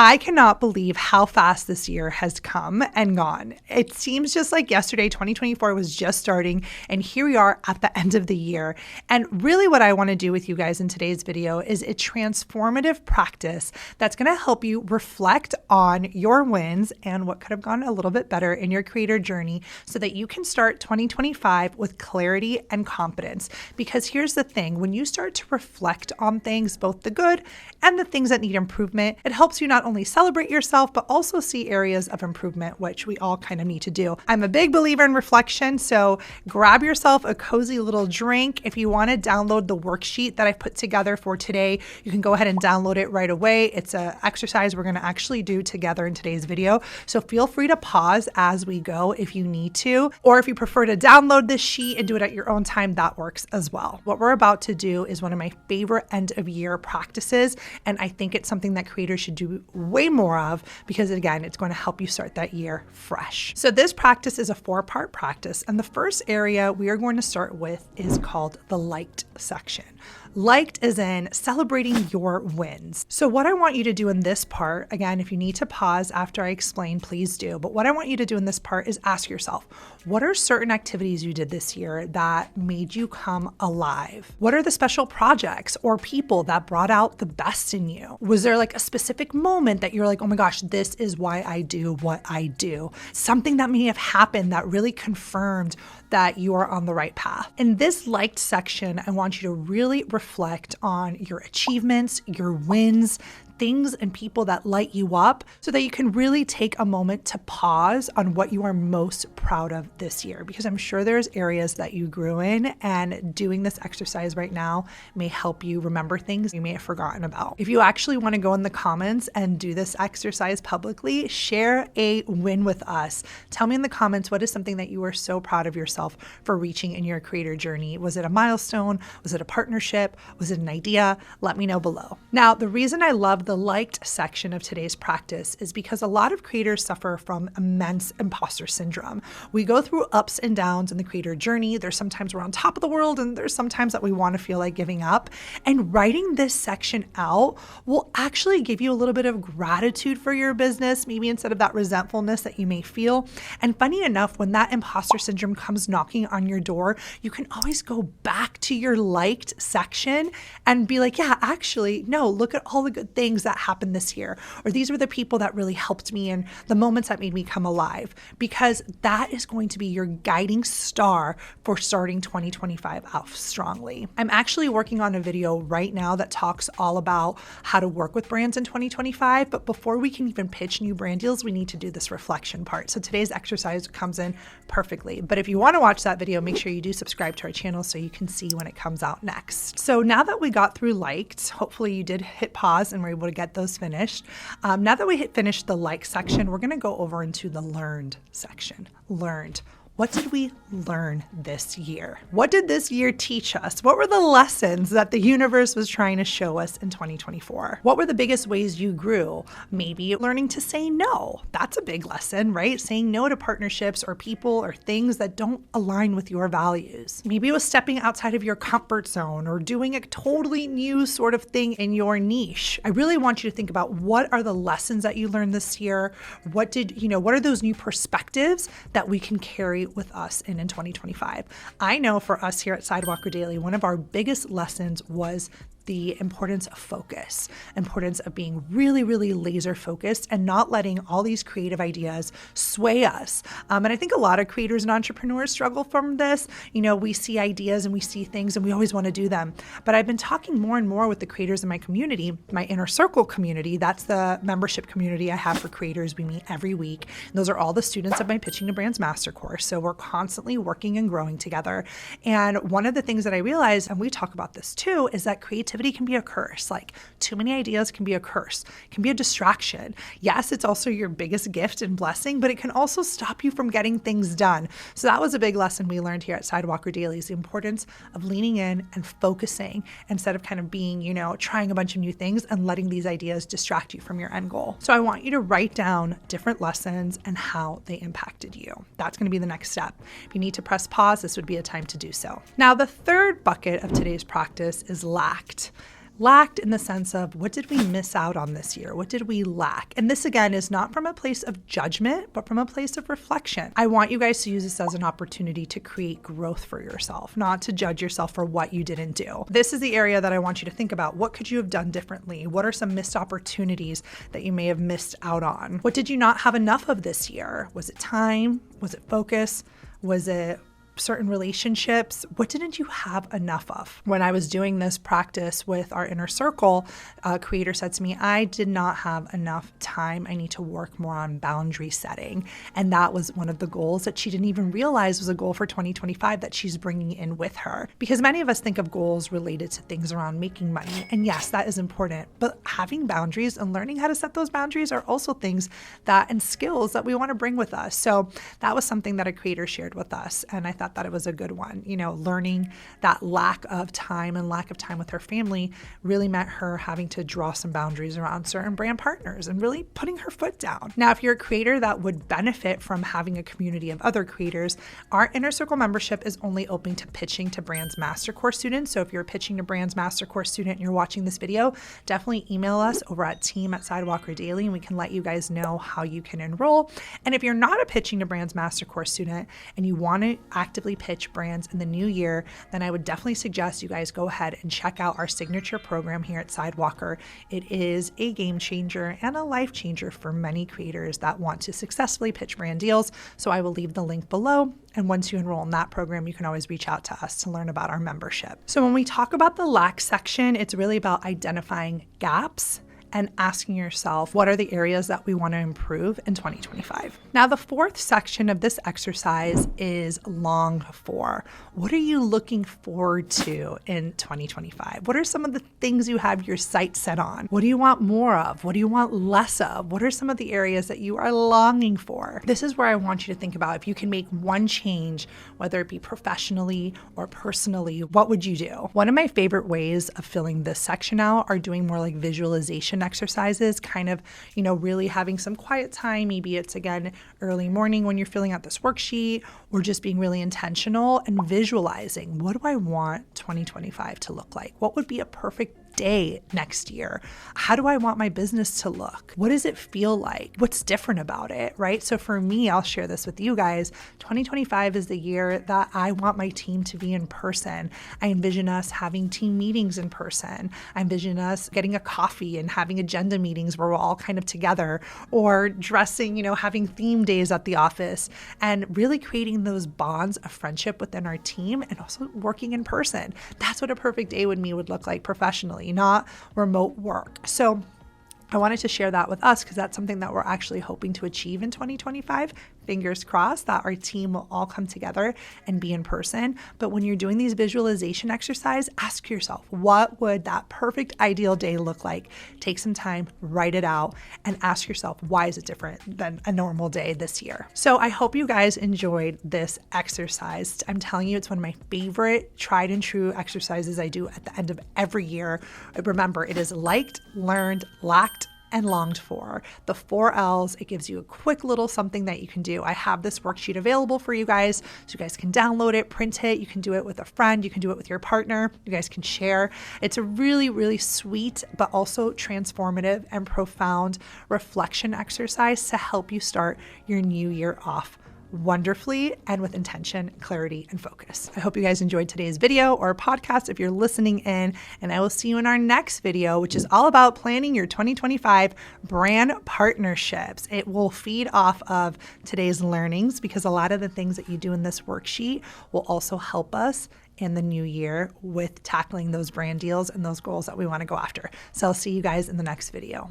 I cannot believe how fast this year has come and gone. It seems just like yesterday, 2024 was just starting, and here we are at the end of the year. And really what I want to do with you guys in today's video is a transformative practice that's going to help you reflect on your wins and what could have gone a little bit better in your creator journey so that you can start 2025 with clarity and confidence. Because here's the thing, when you start to reflect on things, both the good and the things that need improvement, it helps you not only celebrate yourself, but also see areas of improvement, which we all kind of need to do. I'm a big believer in reflection, so grab yourself a cozy little drink. If you want to download the worksheet that I put together for today, you can go ahead and download it right away. It's an exercise we're going to actually do together in today's video, so feel free to pause as we go if you need to, or if you prefer to download this sheet and do it at your own time, that works as well. What we're about to do is one of my favorite end of year practices, and I think it's something that creators should do way more of because, again, it's going to help you start that year fresh. So this practice is a 4-part practice, and the first area we are going to start with is called the liked section. Liked is in celebrating your wins. So what I want you to do in this part, again, if you need to pause after I explain, please do. But what I want you to do in this part is ask yourself, what are certain activities you did this year that made you come alive? What are the special projects or people that brought out the best in you? Was there like a specific moment that you're like, oh my gosh, this is why I do what I do? Something that may have happened that really confirmed that you are on the right path. In this liked section, I want you to really reflect on your achievements, your wins, things and people that light you up so that you can really take a moment to pause on what you are most proud of this year, because I'm sure there's areas that you grew in, and doing this exercise right now may help you remember things you may have forgotten about. If you actually want to go in the comments and do this exercise publicly, share a win with us. Tell me in the comments, what is something that you were so proud of yourself for reaching in your creator journey? Was it a milestone? Was it a partnership? Was it an idea? Let me know below. Now, the reason I love the liked section of today's practice is because a lot of creators suffer from immense imposter syndrome. We go through ups and downs in the creator journey. There's sometimes we're on top of the world, and there's sometimes that we want to feel like giving up. And writing this section out will actually give you a little bit of gratitude for your business, maybe instead of that resentfulness that you may feel. And funny enough, when that imposter syndrome comes knocking on your door, you can always go back to your liked section and be like, yeah, actually, no, look at all the good things that happened this year, or these were the people that really helped me and the moments that made me come alive, because that is going to be your guiding star for starting 2025 out strongly. I'm actually working on a video right now that talks all about how to work with brands in 2025, but before we can even pitch new brand deals, we need to do this reflection part. So today's exercise comes in perfectly. But if you want to watch that video, make sure you do subscribe to our channel so you can see when it comes out next. So now that we got through liked, hopefully you did hit pause and were able to get those finished. Now that we hit finish the like section, we're going to go over into the learned section. Learned. What did we learn this year? What did this year teach us? What were the lessons that the universe was trying to show us in 2024? What were the biggest ways you grew? Maybe learning to say no. That's a big lesson, right? Saying no to partnerships or people or things that don't align with your values. Maybe it was stepping outside of your comfort zone or doing a totally new sort of thing in your niche. I really want you to think about, what are the lessons that you learned this year? What are those new perspectives that we can carry with us in 2025. I know for us here at Sidewalker Daily, one of our biggest lessons was the importance of focus, importance of being really, really laser focused and not letting all these creative ideas sway us. And I think a lot of creators and entrepreneurs struggle from this. We see ideas and we see things and we always want to do them. But I've been talking more and more with the creators in my community, my inner circle community. That's the membership community I have for creators. We meet every week. And those are all the students of my Pitching to Brands Master course. So we're constantly working and growing together. And one of the things that I realized, and we talk about this too, is that creativity can be a curse. Like, too many ideas can be a curse, can be a distraction. Yes, it's also your biggest gift and blessing, but it can also stop you from getting things done. So that was a big lesson we learned here at Sidewalker Daily, is the importance of leaning in and focusing instead of kind of being, trying a bunch of new things and letting these ideas distract you from your end goal. So I want you to write down different lessons and how they impacted you. That's going to be the next step. If you need to press pause, this would be a time to do so. Now, the third bucket of today's practice is lacked. Lacked in the sense of, what did we miss out on this year? What did we lack? And this again is not from a place of judgment, but from a place of reflection. I want you guys to use this as an opportunity to create growth for yourself, not to judge yourself for what you didn't do. This is the area that I want you to think about. What could you have done differently? What are some missed opportunities that you may have missed out on? What did you not have enough of this year? Was it time? Was it focus? Was it certain relationships? What didn't you have enough of? When I was doing this practice with our inner circle, a creator said to me, I did not have enough time. I need to work more on boundary setting. And that was one of the goals that she didn't even realize was a goal for 2025 that she's bringing in with her. Because many of us think of goals related to things around making money. And yes, that is important. But having boundaries and learning how to set those boundaries are also things and skills that we want to bring with us. So that was something that a creator shared with us. And I thought that it was a good one. Learning that lack of time with her family really meant her having to draw some boundaries around certain brand partners and really putting her foot down. Now, if you're a creator that would benefit from having a community of other creators, our Inner Circle membership is only open to pitching to Brands Master Course students. So if you're pitching to Brands Master Course student and you're watching this video, definitely email us over at team@Sidewalker Daily and we can let you guys know how you can enroll. And if you're not a pitching to Brands Master Course student and you want to actively pitch brands in the new year, then I would definitely suggest you guys go ahead and check out our signature program here at Sidewalker. It is a game changer and a life changer for many creators that want to successfully pitch brand deals. So I will leave the link below. And once you enroll in that program, you can always reach out to us to learn about our membership. So when we talk about the lack section, it's really about identifying gaps and asking yourself, what are the areas that we want to improve in 2025? Now, the fourth section of this exercise is long for. What are you looking forward to in 2025? What are some of the things you have your sights set on? What do you want more of? What do you want less of? What are some of the areas that you are longing for? This is where I want you to think about if you can make one change, whether it be professionally or personally, what would you do? One of my favorite ways of filling this section out are doing more like visualization exercises, kind of, really having some quiet time. Maybe it's again early morning when you're filling out this worksheet, or just being really intentional and visualizing, what do I want 2025 to look like? What would be a perfect day next year? How do I want my business to look? What does it feel like? What's different about it, right? So for me, I'll share this with you guys. 2025 is the year that I want my team to be in person. I envision us having team meetings in person. I envision us getting a coffee and having agenda meetings where we're all kind of together, or dressing, having theme days at the office, and really creating those bonds of friendship within our team and also working in person. That's what a perfect day would look like professionally, not remote work. So I wanted to share that with us because that's something that we're actually hoping to achieve in 2025. Fingers crossed that our team will all come together and be in person. But when you're doing these visualization exercise, ask yourself, what would that perfect ideal day look like? Take some time, write it out, and ask yourself, why is it different than a normal day this year? So I hope you guys enjoyed this exercise. I'm telling you, it's one of my favorite tried and true exercises I do at the end of every year. Remember, it is liked, learned, lacked, and longed for. The 4 L's, it gives you a quick little something that you can do. I have this worksheet available for you guys, so you guys can download it, print it. You can do it with a friend. You can do it with your partner. You guys can share. It's a really, really sweet, but also transformative and profound reflection exercise to help you start your new year off wonderfully and with intention, clarity, and focus. I hope you guys enjoyed today's video or podcast if you're listening in, and I will see you in our next video, which is all about planning your 2025 brand partnerships. It will feed off of today's learnings because a lot of the things that you do in this worksheet will also help us in the new year with tackling those brand deals and those goals that we want to go after. So I'll see you guys in the next video.